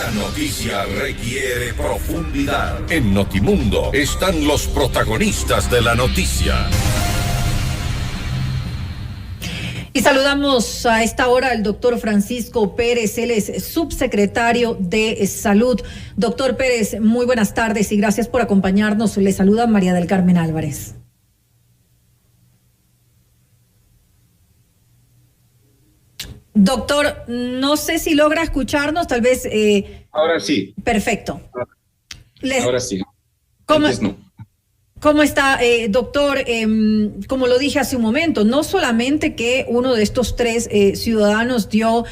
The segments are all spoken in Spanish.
La noticia requiere profundidad. En Notimundo están los protagonistas de la noticia. Y saludamos a esta hora al doctor Francisco Pérez, él es subsecretario de Salud. Doctor Pérez, muy buenas tardes y gracias por acompañarnos. Le saluda María del Carmen Álvarez. Doctor, no sé si logra escucharnos, tal vez... Ahora sí. Perfecto. Ahora sí. ¿Cómo, Antes no. ¿Cómo está, doctor? Como lo dije hace un momento, no solamente que uno de estos tres ciudadanos dio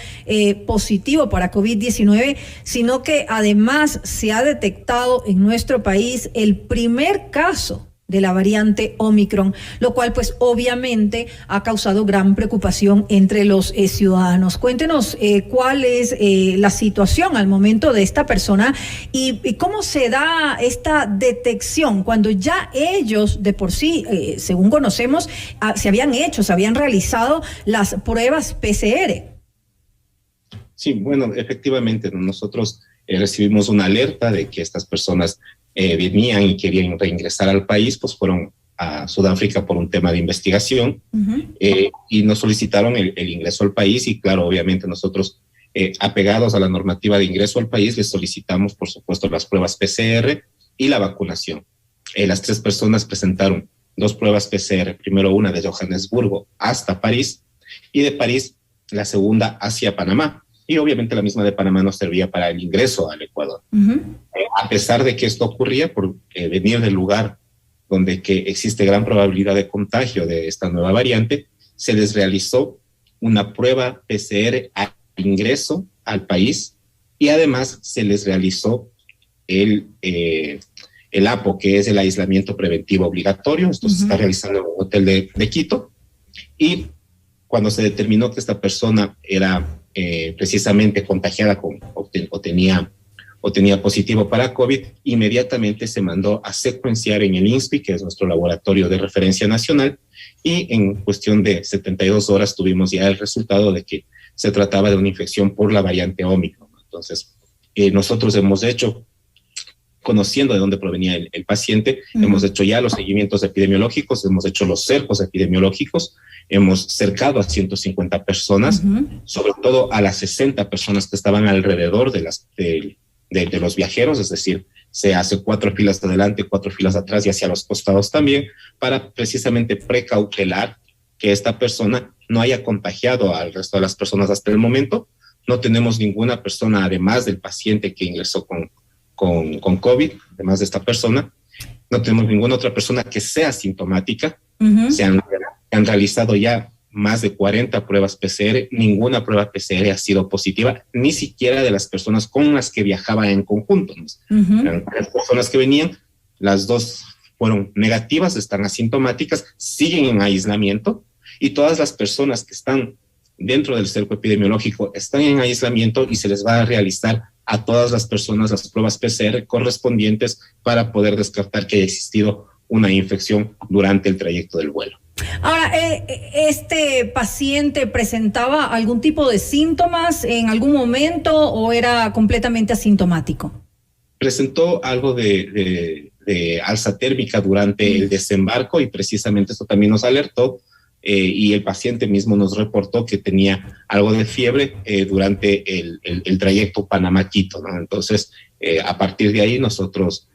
positivo para COVID-19, sino que además se ha detectado en nuestro país el primer caso de la variante Omicron, lo cual pues obviamente ha causado gran preocupación entre los ciudadanos. Cuéntenos cuál es la situación al momento de esta persona y cómo se da esta detección cuando ya ellos de por sí, según conocemos, se habían realizado las pruebas PCR. Sí, bueno, efectivamente, nosotros recibimos una alerta de que estas personas venían y querían reingresar al país, pues fueron a Sudáfrica por un tema de investigación. Y nos solicitaron el ingreso al país y claro, obviamente nosotros apegados a la normativa de ingreso al país les solicitamos por supuesto las pruebas PCR y la vacunación. Las tres personas presentaron 2 pruebas PCR, primero una de Johannesburgo hasta París y de París la segunda hacia Panamá. Y obviamente la misma de Panamá nos servía para el ingreso al Ecuador. A pesar de que esto ocurría por venir del lugar donde que existe gran probabilidad de contagio de esta nueva variante, se les realizó una prueba PCR al ingreso al país y además se les realizó el APO, que es el aislamiento preventivo obligatorio. Esto se está realizando en un hotel de Quito y cuando se determinó que esta persona era precisamente contagiada o tenía positivo para COVID, inmediatamente se mandó a secuenciar en el INSPI, que es nuestro laboratorio de referencia nacional, y en cuestión de 72 horas tuvimos ya el resultado de que se trataba de una infección por la variante Omicron. Entonces, nosotros hemos hecho, conociendo de dónde provenía el paciente, hemos hecho ya los seguimientos epidemiológicos, hemos hecho los cercos epidemiológicos, hemos cercado a 150 personas, sobre todo a las 60 personas que estaban alrededor de los viajeros, es decir, se hace 4 filas adelante, 4 filas atrás y hacia los costados también, para precisamente precautelar que esta persona no haya contagiado al resto de las personas hasta el momento. No tenemos ninguna persona, además del paciente que ingresó con COVID, además de esta persona, no tenemos ninguna otra persona que sea sintomática. Se han realizado ya más de 40 pruebas PCR, ninguna prueba PCR ha sido positiva, ni siquiera de las personas con las que viajaba en conjunto. Las personas que venían, las 2 fueron negativas, están asintomáticas, siguen en aislamiento y todas las personas que están dentro del cerco epidemiológico están en aislamiento y se les va a realizar a todas las personas las pruebas PCR correspondientes para poder descartar que haya existido una infección durante el trayecto del vuelo. Ahora, ¿este paciente presentaba algún tipo de síntomas en algún momento o era completamente asintomático? Presentó algo de alza térmica durante el desembarco y precisamente esto también nos alertó y el paciente mismo nos reportó que tenía algo de fiebre durante el trayecto Panamá-Quito, ¿no? Entonces, a partir de ahí nosotros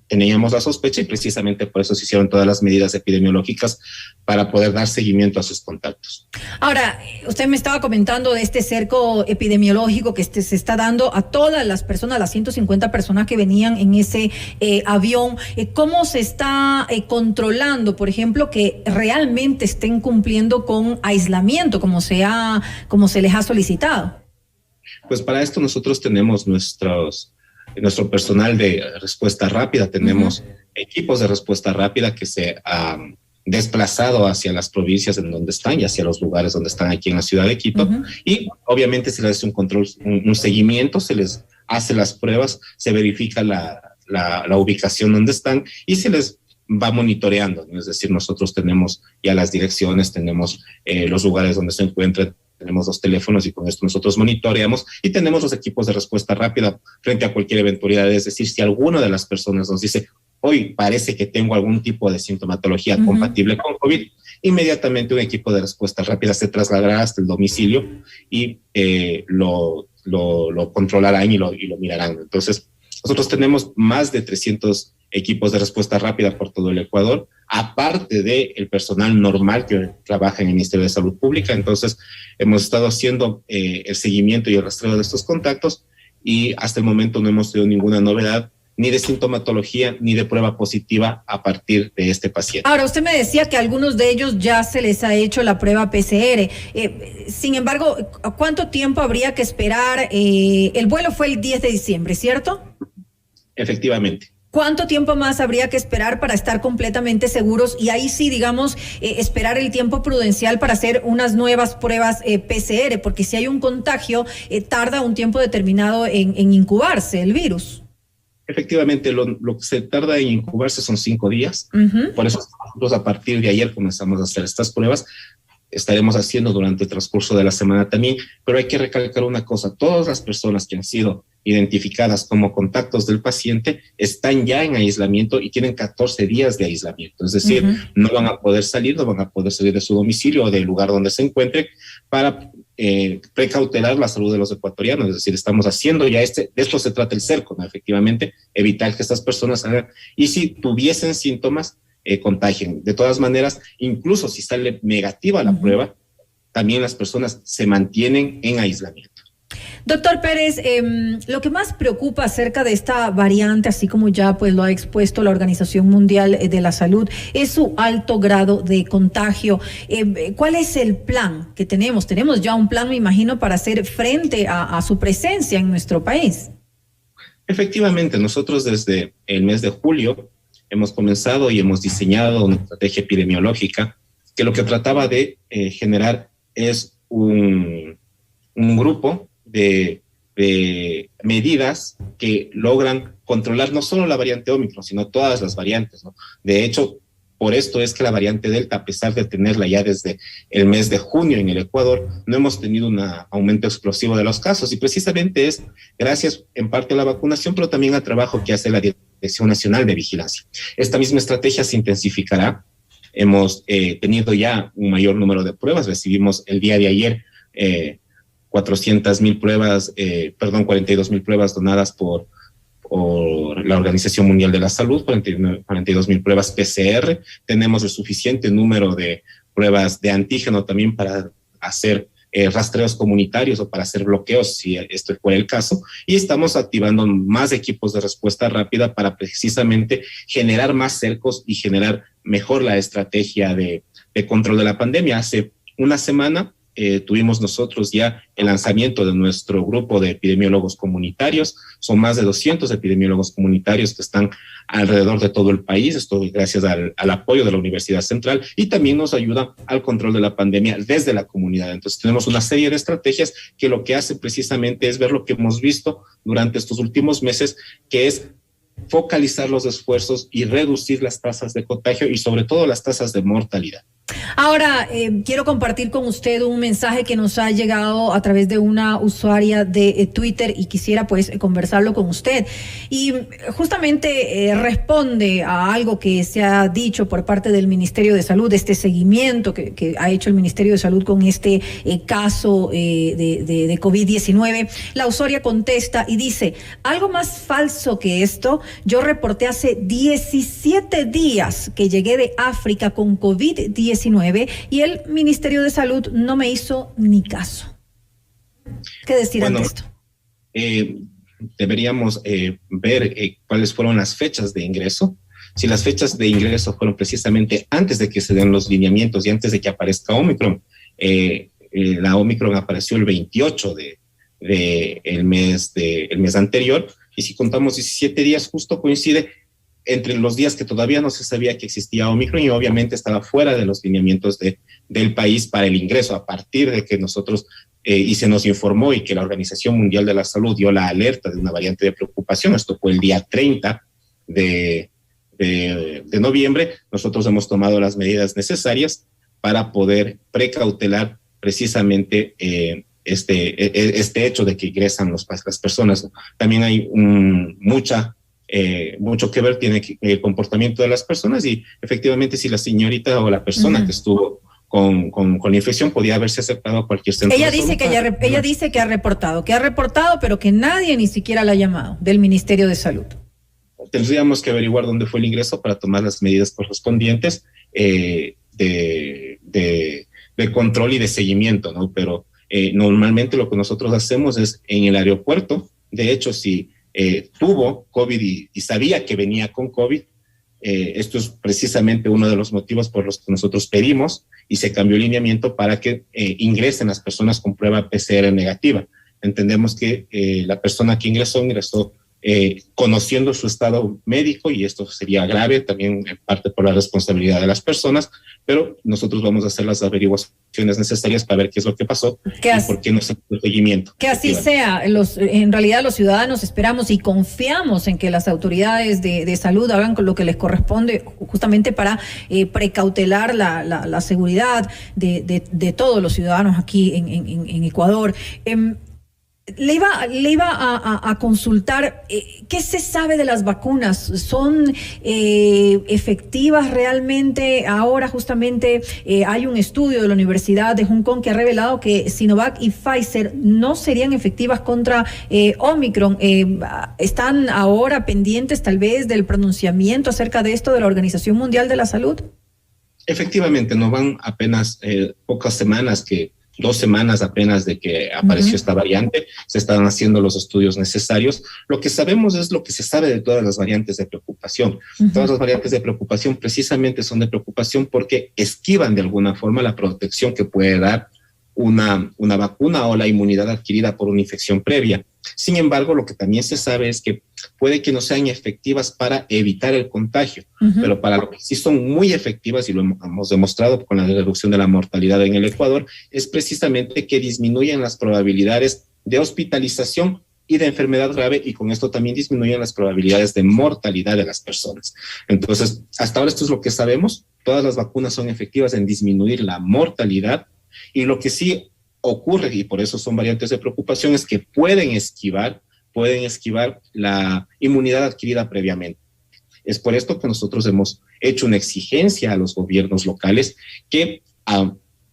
teníamos la sospecha y precisamente por eso se hicieron todas las medidas epidemiológicas para poder dar seguimiento a sus contactos. Ahora, usted me estaba comentando de este cerco epidemiológico que se está dando a todas las personas, las 150 personas que venían en ese avión. ¿Cómo se está controlando, por ejemplo, que realmente estén cumpliendo con aislamiento como se les ha solicitado? Pues para esto nosotros tenemos nuestro personal de respuesta rápida, tenemos equipos de respuesta rápida que se han desplazado hacia las provincias en donde están y hacia los lugares donde están aquí en la ciudad de Quito. Y obviamente se les hace un control, un seguimiento, se les hace las pruebas, se verifica la ubicación donde están y se les va monitoreando, ¿no? Es decir, nosotros tenemos ya las direcciones, tenemos los lugares donde se encuentran tenemos 2 teléfonos y con esto nosotros monitoreamos y tenemos los equipos de respuesta rápida frente a cualquier eventualidad. Es decir, si alguna de las personas nos dice, hoy parece que tengo algún tipo de sintomatología compatible con COVID, inmediatamente un equipo de respuesta rápida se trasladará hasta el domicilio y lo controlarán y lo mirarán. Entonces, nosotros tenemos más de 300 equipos de respuesta rápida por todo el Ecuador, aparte del personal normal que trabaja en el Ministerio de Salud Pública. Entonces, hemos estado haciendo el seguimiento y el rastreo de estos contactos y hasta el momento no hemos tenido ninguna novedad ni de sintomatología, ni de prueba positiva a partir de este paciente. Ahora, usted me decía que a algunos de ellos ya se les ha hecho la prueba PCR. Sin embargo, ¿cuánto tiempo habría que esperar? El vuelo fue el 10 de diciembre, ¿cierto? Efectivamente. ¿Cuánto tiempo más habría que esperar para estar completamente seguros? Y ahí sí, digamos, esperar el tiempo prudencial para hacer unas nuevas pruebas PCR, porque si hay un contagio, tarda un tiempo determinado en incubarse el virus. Efectivamente, lo que se tarda en incubarse son 5 días. Por eso nosotros a partir de ayer comenzamos a hacer estas pruebas. Estaremos haciendo durante el transcurso de la semana también, pero hay que recalcar una cosa, todas las personas que han sido identificadas como contactos del paciente están ya en aislamiento y tienen 14 días de aislamiento, es decir, no van a poder salir de su domicilio o del lugar donde se encuentren para precautelar la salud de los ecuatorianos, es decir, estamos haciendo ya de esto se trata el cerco, ¿no? Efectivamente, evitar que estas personas hagan, y si tuviesen síntomas, contagien. De todas maneras, incluso si sale negativa la prueba, también las personas se mantienen en aislamiento. Doctor Pérez, lo que más preocupa acerca de esta variante, así como ya pues lo ha expuesto la Organización Mundial de la Salud, es su alto grado de contagio. ¿Cuál es el plan que tenemos? Tenemos ya un plan, me imagino, para hacer frente a su presencia en nuestro país. Efectivamente, nosotros desde el mes de julio hemos comenzado y hemos diseñado una estrategia epidemiológica que lo que trataba de generar es un grupo de medidas que logran controlar no solo la variante Ómicron, sino todas las variantes, ¿no? De hecho, por esto es que la variante Delta, a pesar de tenerla ya desde el mes de junio en el Ecuador, no hemos tenido un aumento explosivo de los casos, y precisamente es gracias en parte a la vacunación, pero también al trabajo que hace la Dirección Nacional de Vigilancia. Esta misma estrategia se intensificará. Hemos tenido ya un mayor número de pruebas. Recibimos el día de ayer 42.000 pruebas donadas por la Organización Mundial de la Salud, 42.000 pruebas PCR. Tenemos el suficiente número de pruebas de antígeno también para hacer rastreos comunitarios o para hacer bloqueos, si esto fuera el caso, y estamos activando más equipos de respuesta rápida para precisamente generar más cercos y generar mejor la estrategia de control de la pandemia. Hace una semana tuvimos nosotros ya el lanzamiento de nuestro grupo de epidemiólogos comunitarios. Son más de 200 epidemiólogos comunitarios que están alrededor de todo el país. Esto gracias al apoyo de la Universidad Central, y también nos ayuda al control de la pandemia desde la comunidad. Entonces tenemos una serie de estrategias que lo que hacen precisamente es ver lo que hemos visto durante estos últimos meses, que es focalizar los esfuerzos y reducir las tasas de contagio y sobre todo las tasas de mortalidad. Ahora, quiero compartir con usted un mensaje que nos ha llegado a través de una usuaria de Twitter y quisiera pues conversarlo con usted. Y justamente responde a algo que se ha dicho por parte del Ministerio de Salud, este seguimiento que ha hecho el Ministerio de Salud con este caso de COVID-19. La usuaria contesta y dice: algo más falso que esto, yo reporté hace 17 días que llegué de África con COVID-19 y el Ministerio de Salud no me hizo ni caso. ¿Qué decir ante esto? Deberíamos ver cuáles fueron las fechas de ingreso. Si las fechas de ingreso fueron precisamente antes de que se den los lineamientos y antes de que aparezca Omicron, la Omicron apareció el 28 del mes anterior, y si contamos 17 días, justo coincide entre los días que todavía no se sabía que existía Omicron y obviamente estaba fuera de los lineamientos del país para el ingreso. A partir de que nosotros y se nos informó y que la Organización Mundial de la Salud dio la alerta de una variante de preocupación, esto fue el día 30 de noviembre, nosotros hemos tomado las medidas necesarias para poder precautelar precisamente este hecho de que ingresan las personas. También hay mucho que ver, tiene el comportamiento de las personas, y efectivamente si la señorita o la persona que estuvo con la infección podía haberse acercado a cualquier centro. Ella dice que ha reportado, pero que nadie ni siquiera la ha llamado del Ministerio de Salud. Tendríamos que averiguar dónde fue el ingreso para tomar las medidas correspondientes de control y de seguimiento, ¿no? Pero normalmente lo que nosotros hacemos es en el aeropuerto. De hecho, si tuvo COVID y sabía que venía con COVID, esto es precisamente uno de los motivos por los que nosotros pedimos y se cambió el lineamiento para que ingresen las personas con prueba PCR negativa. Entendemos que la persona que ingresó conociendo su estado médico, y esto sería grave también en parte por la responsabilidad de las personas, pero nosotros vamos a hacer las averiguaciones necesarias para ver qué es lo que pasó y por qué no se hizo el seguimiento. Que así sea. En realidad los ciudadanos esperamos y confiamos en que las autoridades de salud hagan con lo que les corresponde justamente para precautelar la seguridad de todos los ciudadanos aquí en Ecuador. Le iba a consultar, ¿qué se sabe de las vacunas? ¿Son efectivas realmente? Ahora justamente hay un estudio de la Universidad de Hong Kong que ha revelado que Sinovac y Pfizer no serían efectivas contra Omicron. ¿Están ahora pendientes tal vez del pronunciamiento acerca de esto de la Organización Mundial de la Salud? Efectivamente, no van apenas pocas semanas 2 semanas apenas de que apareció esta variante, se están haciendo los estudios necesarios. Lo que sabemos es lo que se sabe de todas las variantes de preocupación. Todas las variantes de preocupación precisamente son de preocupación porque esquivan de alguna forma la protección que puede dar una vacuna o la inmunidad adquirida por una infección previa. Sin embargo, lo que también se sabe es que puede que no sean efectivas para evitar el contagio, pero para lo que sí son muy efectivas, y lo hemos demostrado con la reducción de la mortalidad en el Ecuador, es precisamente que disminuyen las probabilidades de hospitalización y de enfermedad grave, y con esto también disminuyen las probabilidades de mortalidad de las personas. Entonces, hasta ahora esto es lo que sabemos. Todas las vacunas son efectivas en disminuir la mortalidad, y lo que sí ocurre, y por eso son variantes de preocupación, es que pueden esquivar la inmunidad adquirida previamente. Es por esto que nosotros hemos hecho una exigencia a los gobiernos locales que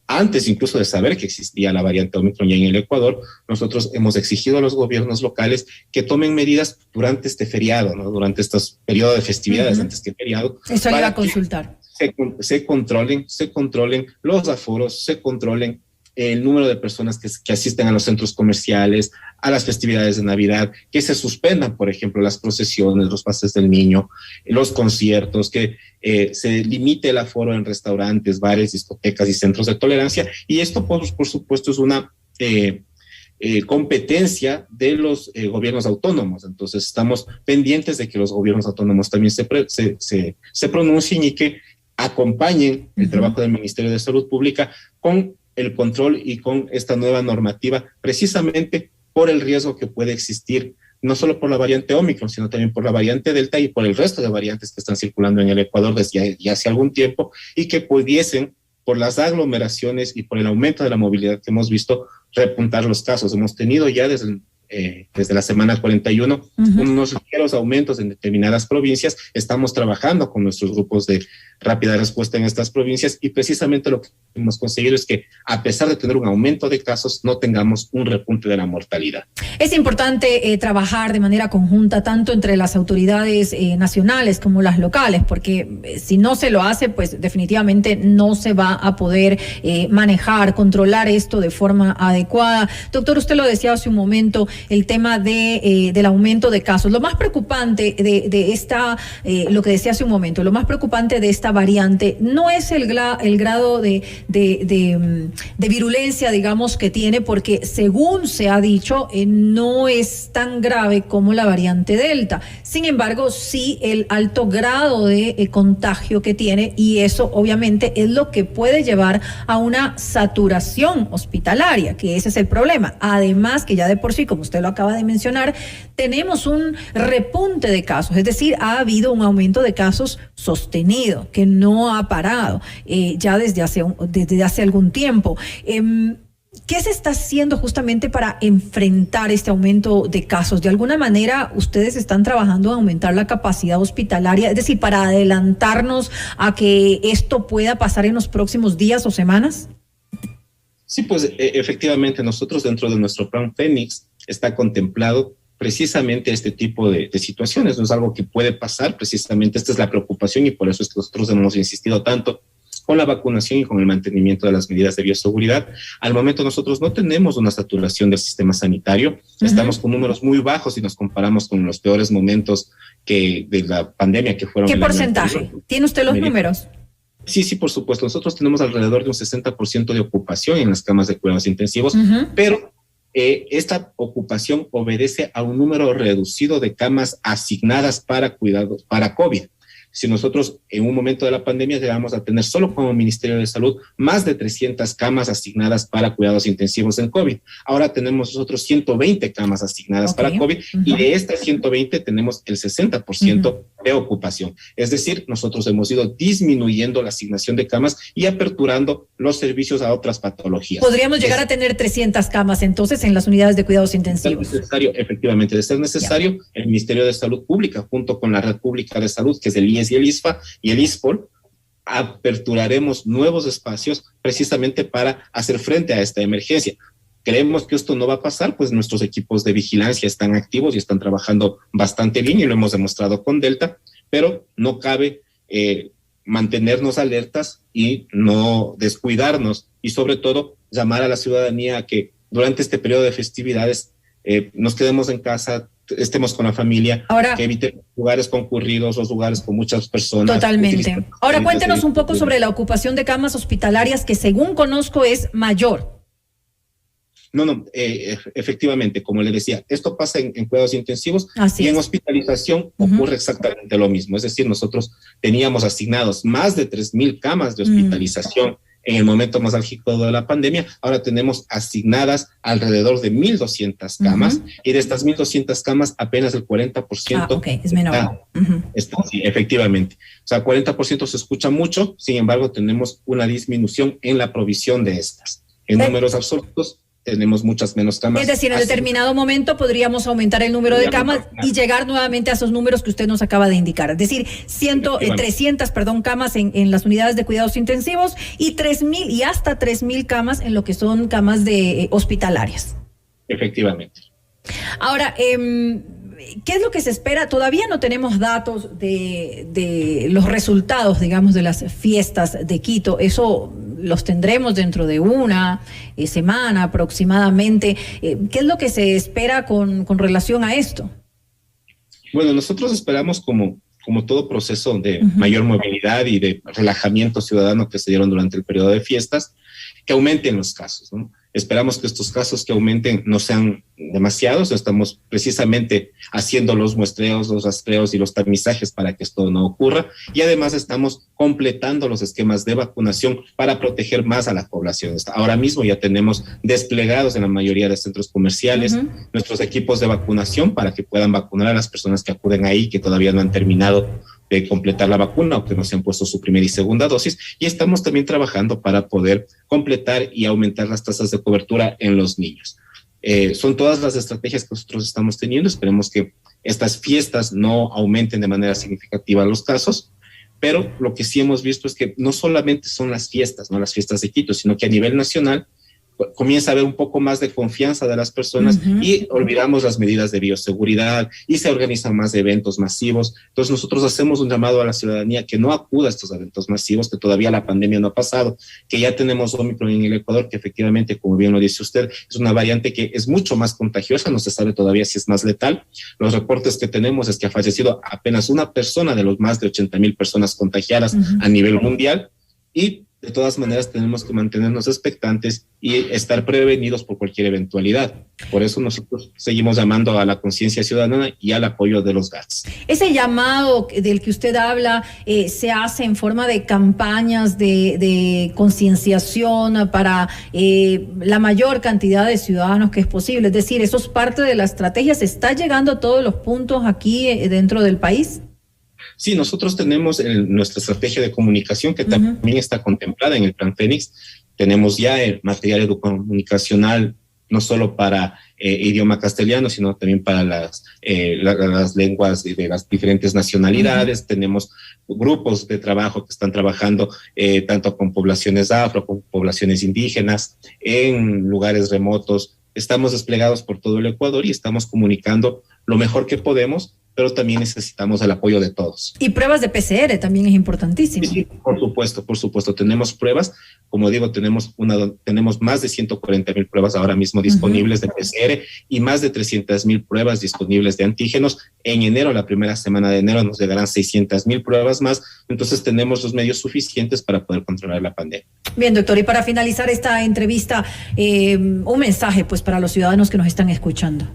antes incluso de saber que existía la variante Omicron ya en el Ecuador, nosotros hemos exigido a los gobiernos locales que tomen medidas durante este feriado, ¿no? Durante estos periodos de festividades, antes que feriado. Eso le iba a consultar. Se controlen los aforos, se controlen el número de personas que asisten a los centros comerciales, a las festividades de Navidad, que se suspendan, por ejemplo, las procesiones, los pases del niño, los conciertos, que se limite el aforo en restaurantes, bares, discotecas y centros de tolerancia. Y esto, por supuesto, es una competencia de los gobiernos autónomos. Entonces, estamos pendientes de que los gobiernos autónomos también se pronuncien y que acompañen el trabajo del Ministerio de Salud Pública con el control y con esta nueva normativa, precisamente por el riesgo que puede existir, no solo por la variante Omicron, sino también por la variante Delta y por el resto de variantes que están circulando en el Ecuador desde ya hace algún tiempo, y que pudiesen, por las aglomeraciones y por el aumento de la movilidad que hemos visto, repuntar los casos. Hemos tenido ya desde la semana 41 unos ligeros aumentos en determinadas provincias. Estamos trabajando con nuestros grupos de rápida respuesta en estas provincias, y precisamente lo que hemos conseguido es que, a pesar de tener un aumento de casos, no tengamos un repunte de la mortalidad. Es importante trabajar de manera conjunta tanto entre las autoridades nacionales como las locales, porque si no se lo hace, pues definitivamente no se va a poder manejar, controlar esto de forma adecuada. Doctor, usted lo decía hace un momento, el tema del aumento de casos. Lo más preocupante de esta, lo que decía hace un momento, lo más preocupante de esta variante no es el grado de virulencia, digamos, que tiene, porque según se ha dicho, no es tan grave como la variante Delta. Sin embargo, sí el alto grado de contagio que tiene, y eso obviamente es lo que puede llevar a una saturación hospitalaria, que ese es el problema. Además, que ya de por sí, como usted lo acaba de mencionar, tenemos un repunte de casos, es decir, ha habido un aumento de casos sostenido, que no ha parado ya desde hace algún tiempo. ¿Qué se está haciendo justamente para enfrentar este aumento de casos? De alguna manera, ustedes están trabajando en aumentar la capacidad hospitalaria, es decir, para adelantarnos a que esto pueda pasar en los próximos días o semanas. Sí, pues efectivamente, nosotros dentro de nuestro plan Fénix está contemplado precisamente este tipo de situaciones. No es algo que puede pasar, precisamente esta es la preocupación y por eso es que nosotros hemos insistido tanto con la vacunación y con el mantenimiento de las medidas de bioseguridad. Al momento nosotros no tenemos una saturación del sistema sanitario, estamos con números muy bajos si nos comparamos con los peores momentos de la pandemia que fueron. ¿Qué porcentaje? ¿Tiene usted los números? Sí, por supuesto. Nosotros tenemos alrededor de un 60% de ocupación en las camas de cuidados intensivos, pero esta ocupación obedece a un número reducido de camas asignadas para cuidados, para COVID. Si nosotros en un momento de la pandemia llegamos a tener solo como Ministerio de Salud más de 300 camas asignadas para cuidados intensivos en COVID. Ahora tenemos nosotros 120 camas asignadas para COVID y de estas 120 tenemos el 60% de ocupación. Es decir, nosotros hemos ido disminuyendo la asignación de camas y aperturando los servicios a otras patologías. Podríamos llegar a tener 300 camas entonces en las unidades de cuidados intensivos. Efectivamente, de ser necesario, el Ministerio de Salud Pública, junto con la Red Pública de Salud, que es el IES y el ISFA y el ISPOL, aperturaremos nuevos espacios precisamente para hacer frente a esta emergencia. Creemos que esto no va a pasar, pues nuestros equipos de vigilancia están activos y están trabajando bastante bien y lo hemos demostrado con Delta, pero no cabe mantenernos alertas y no descuidarnos y sobre todo llamar a la ciudadanía a que durante este periodo de festividades nos quedemos en casa, estemos con la familia, ahora, que eviten lugares concurridos, los lugares con muchas personas. Totalmente. Ahora cuéntenos un poco sobre la ocupación de camas hospitalarias que según conozco es mayor. No, efectivamente, como le decía, esto pasa en cuidados intensivos. Así en hospitalización ocurre exactamente lo mismo. Es decir, nosotros teníamos asignados más de 3,000 camas de hospitalización en el momento más álgido de la pandemia. Ahora tenemos asignadas alrededor de 1,200 camas y de estas 1,200 camas apenas el 40% es menor. Sí, efectivamente. O sea, 40% se escucha mucho, sin embargo tenemos una disminución en la provisión de estas. En números absolutos tenemos muchas menos camas. Es decir, en determinado momento podríamos aumentar el número de camas y llegar nuevamente a esos números que usted nos acaba de indicar. Es decir, 300 camas en las unidades de cuidados intensivos y 3,000 y hasta 3,000 camas en lo que son camas de hospitalarias. Efectivamente. Ahora, ¿qué es lo que se espera? Todavía no tenemos datos de los resultados, digamos, de las fiestas de Quito. Eso los tendremos dentro de una semana aproximadamente. ¿Qué es lo que se espera con relación a esto? Bueno, nosotros esperamos como todo proceso de mayor movilidad y de relajamiento ciudadano que se dieron durante el periodo de fiestas, que aumenten los casos, ¿no? Esperamos que estos casos que aumenten no sean demasiados. Estamos precisamente haciendo los muestreos, los rastreos y los tamizajes para que esto no ocurra. Y además estamos completando los esquemas de vacunación para proteger más a la población. Ahora mismo ya tenemos desplegados en la mayoría de centros comerciales nuestros equipos de vacunación para que puedan vacunar a las personas que acuden ahí, que todavía no han terminado de completar la vacuna o que no se han puesto su primera y segunda dosis, y estamos también trabajando para poder completar y aumentar las tasas de cobertura en los niños. Son todas las estrategias que nosotros estamos teniendo. Esperemos que estas fiestas no aumenten de manera significativa los casos, pero lo que sí hemos visto es que no solamente son las fiestas, no las fiestas de Quito, sino que a nivel nacional comienza a haber un poco más de confianza de las personas y olvidamos las medidas de bioseguridad y se organizan más eventos masivos. Entonces nosotros hacemos un llamado a la ciudadanía que no acuda a estos eventos masivos, que todavía la pandemia no ha pasado, que ya tenemos Omicron en el Ecuador, que efectivamente, como bien lo dice usted, es una variante que es mucho más contagiosa, no se sabe todavía si es más letal. Los reportes que tenemos es que ha fallecido apenas una persona de los más de 80,000 personas contagiadas a nivel mundial. Y de todas maneras tenemos que mantenernos expectantes y estar prevenidos por cualquier eventualidad. Por eso nosotros seguimos llamando a la conciencia ciudadana y al apoyo de los GATS. Ese llamado del que usted habla se hace en forma de campañas de concienciación para la mayor cantidad de ciudadanos que es posible. Es decir, eso es parte de la estrategia. ¿Se está llegando a todos los puntos aquí dentro del país? Sí, nosotros tenemos nuestra estrategia de comunicación que también está contemplada en el Plan Fénix. Tenemos ya el material educomunicacional no solo para idioma castellano, sino también para las lenguas de las diferentes nacionalidades. Tenemos grupos de trabajo que están trabajando tanto con poblaciones afro, con poblaciones indígenas, en lugares remotos. Estamos desplegados por todo el Ecuador y estamos comunicando lo mejor que podemos, pero también necesitamos el apoyo de todos. Y pruebas de PCR también es importantísimo. Sí, por supuesto. Tenemos pruebas, como digo, tenemos más de 140,000 pruebas ahora mismo disponibles de PCR y más de 300,000 pruebas disponibles de antígenos. En enero, la primera semana de enero, nos llegarán 600,000 pruebas más. Entonces tenemos los medios suficientes para poder controlar la pandemia. Bien, doctor, y para finalizar esta entrevista, un mensaje pues para los ciudadanos que nos están escuchando.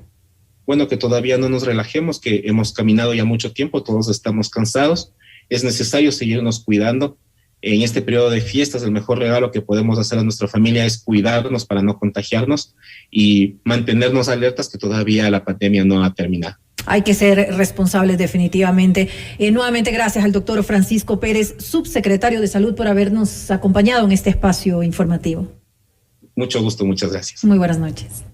Bueno, que todavía no nos relajemos, que hemos caminado ya mucho tiempo, todos estamos cansados. Es necesario seguirnos cuidando. En este periodo de fiestas, el mejor regalo que podemos hacer a nuestra familia es cuidarnos para no contagiarnos y mantenernos alertas, que todavía la pandemia no ha terminado. Hay que ser responsables definitivamente. Nuevamente gracias al doctor Francisco Pérez, subsecretario de Salud, por habernos acompañado en este espacio informativo. Mucho gusto, muchas gracias. Muy buenas noches.